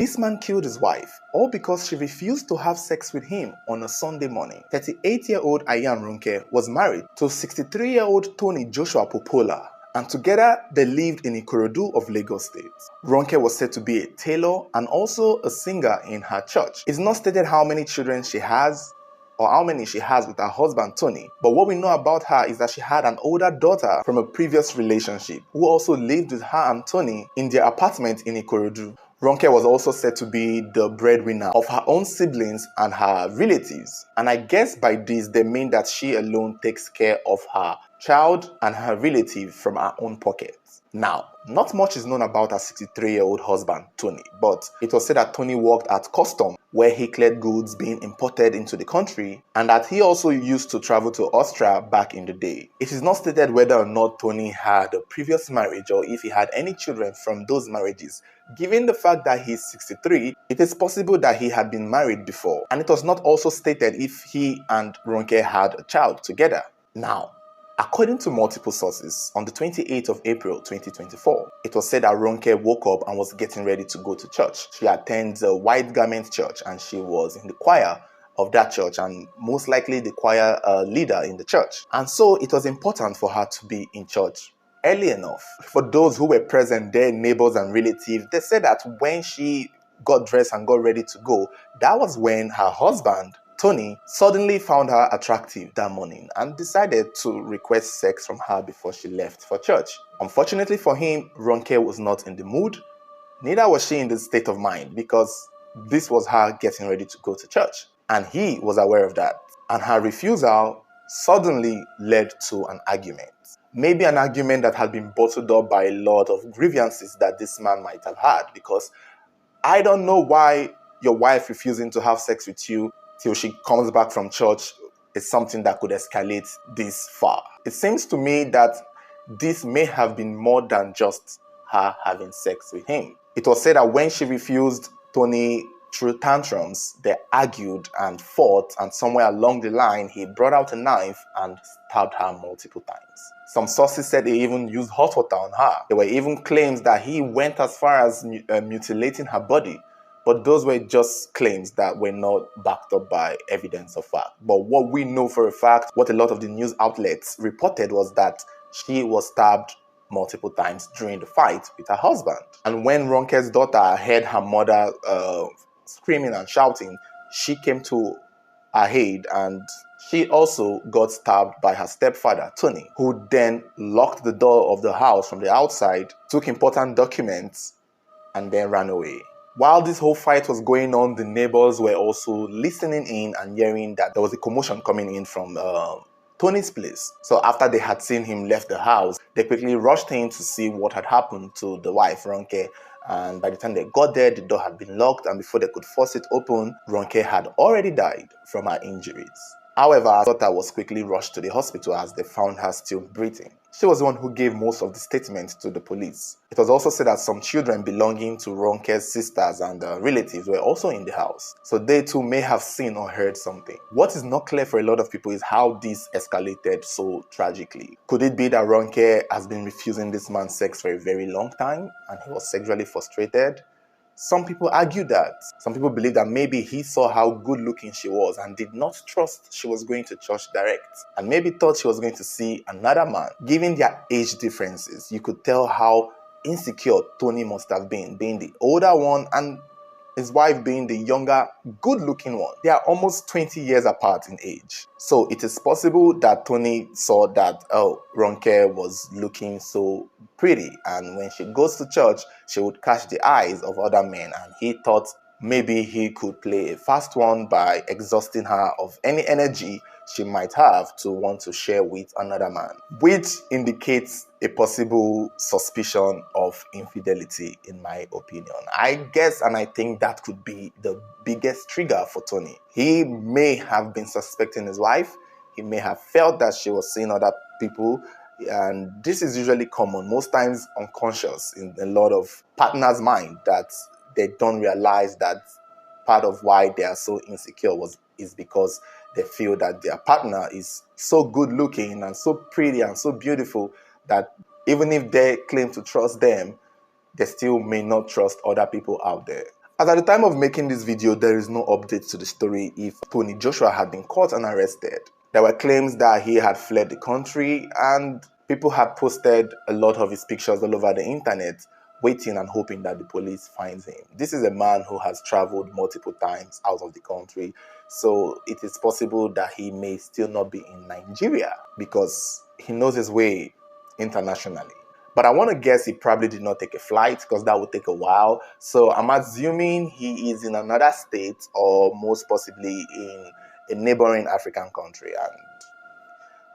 This man killed his wife, all because she refused to have sex with him on a Sunday morning. 38-year-old Ayam Ronke was married to 63-year-old Tony Joshua Popola, and together they lived in Ikorodu of Lagos State. Ronke was said to be a tailor and also a singer in her church. It's not stated how many children she has or how many she has with her husband Tony, but what we know about her is that she had an older daughter from a previous relationship who also lived with her and Tony in their apartment in Ikorodu. Ronke was also said to be the breadwinner of her own siblings and her relatives, and I guess by this they mean that she alone takes care of her child and her relative from her own pocket. Now, not much is known about her 63-year-old husband, Tony, but it was said that Tony worked at custom where he cleared goods being imported into the country, and that he also used to travel to Austria back in the day. It is not stated whether or not Tony had a previous marriage or if he had any children from those marriages. Given the fact that he's 63, it is possible that he had been married before, and it was not also stated if he and Ronke had a child together. Now, according to multiple sources, on the 28th of April 2024, it was said that Ronke woke up and was getting ready to go to church. She attends a white garment church and she was in the choir of that church and most likely the choir leader in the church. And so it was important for her to be in church early enough. For those who were present, their neighbors and relatives, they said that when she got dressed and got ready to go, that was when her husband, Tony, suddenly found her attractive that morning and decided to request sex from her before she left for church. Unfortunately for him, Ronke was not in the mood, neither was she in the state of mind, because this was her getting ready to go to church. And he was aware of that. And her refusal suddenly led to an argument. Maybe an argument that had been bottled up by a lot of grievances that this man might have had, because I don't know why your wife refusing to have sex with you till she comes back from church is something that could escalate this far. It seems to me that this may have been more than just her having sex with him. It was said that when she refused, Tony threw tantrums, they argued and fought, and somewhere along the line, he brought out a knife and stabbed her multiple times. Some sources said he even used hot water on her. There were even claims that he went as far as mutilating her body. But those were just claims that were not backed up by evidence of fact. But what we know for a fact, what a lot of the news outlets reported, was that she was stabbed multiple times during the fight with her husband. And when Ronke's daughter heard her mother screaming and shouting, she came to her aid, and she also got stabbed by her stepfather, Tony, who then locked the door of the house from the outside, took important documents, and then ran away. While this whole fight was going on, the neighbors were also listening in and hearing that there was a commotion coming in from Tony's place. So after they had seen him left the house, they quickly rushed in to see what had happened to the wife, Ronke. And by the time they got there, the door had been locked, and before they could force it open, Ronke had already died from her injuries. However, her daughter was quickly rushed to the hospital as they found her still breathing. She was the one who gave most of the statements to the police. It was also said that some children belonging to Ronke's sisters and relatives were also in the house, so they too may have seen or heard something. What is not clear for a lot of people is how this escalated so tragically. Could it be that Ronke has been refusing this man sex for a very long time and he was sexually frustrated? Some people argue that. Some people believe that maybe he saw how good looking she was and did not trust she was going to church direct, and maybe thought she was going to see another man. Given their age differences, you could tell how insecure Tony must have been, being the older one and his wife being the younger, good-looking one. They are almost 20 years apart in age. So it is possible that Tony saw that, oh, Ronke was looking so pretty, and when she goes to church, she would catch the eyes of other men, and he thought maybe he could play a fast one by exhausting her of any energy she might have to want to share with another man, which indicates a possible suspicion of infidelity, in my opinion. I guess, and I think that could be the biggest trigger for Tony. He may have been suspecting his wife. He may have felt that she was seeing other people, and this is usually common, most times unconscious in a lot of partners' mind, that they don't realize that part of why they are so insecure is because they feel that their partner is so good looking and so pretty and so beautiful that even if they claim to trust them, they still may not trust other people out there. As at the time of making this video, there is no update to the story if Tony Joshua had been caught and arrested. There were claims that he had fled the country, and people had posted a lot of his pictures all over the internet, waiting and hoping that the police finds him. This is a man who has traveled multiple times out of the country, so it is possible that he may still not be in Nigeria because he knows his way internationally. But I want to guess he probably did not take a flight because that would take a while. So I'm assuming he is in another state or most possibly in a neighboring African country. And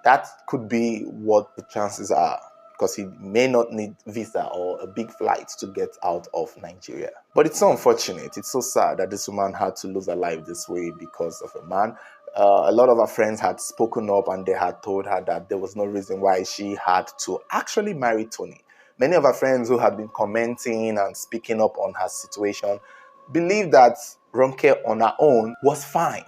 that could be what the chances are, because he may not need visa or a big flight to get out of Nigeria. But it's so unfortunate. It's so sad that this woman had to lose her life this way because of a man. A lot of her friends had spoken up and they had told her that there was no reason why she had to actually marry Tony. Many of her friends who had been commenting and speaking up on her situation believed that Ronke on her own was fine,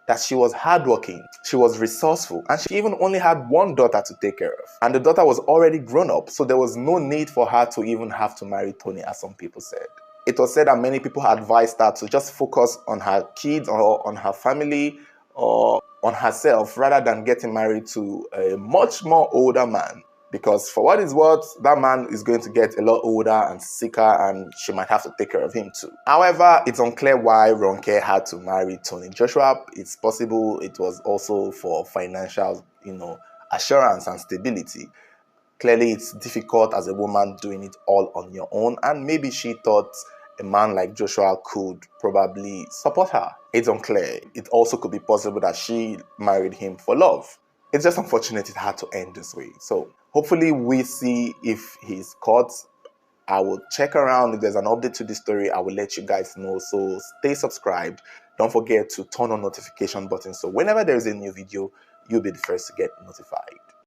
that she was hardworking, she was resourceful, and she even only had one daughter to take care of. And the daughter was already grown up, so there was no need for her to even have to marry Tony, as some people said. It was said that many people advised her to just focus on her kids or on her family or on herself rather than getting married to a much more older man. Because for what is worth, that man is going to get a lot older and sicker and she might have to take care of him too. However, it's unclear why Ronke had to marry Tony Joshua. It's possible it was also for financial, assurance and stability. Clearly, it's difficult as a woman doing it all on your own, and maybe she thought a man like Joshua could probably support her. It's unclear. It also could be possible that she married him for love. It's just unfortunate it had to end this way. So hopefully we see if he's caught. I will check around. If there's an update to this story, I will let you guys know. So stay subscribed. Don't forget to turn on notification button so whenever there is a new video, you'll be the first to get notified.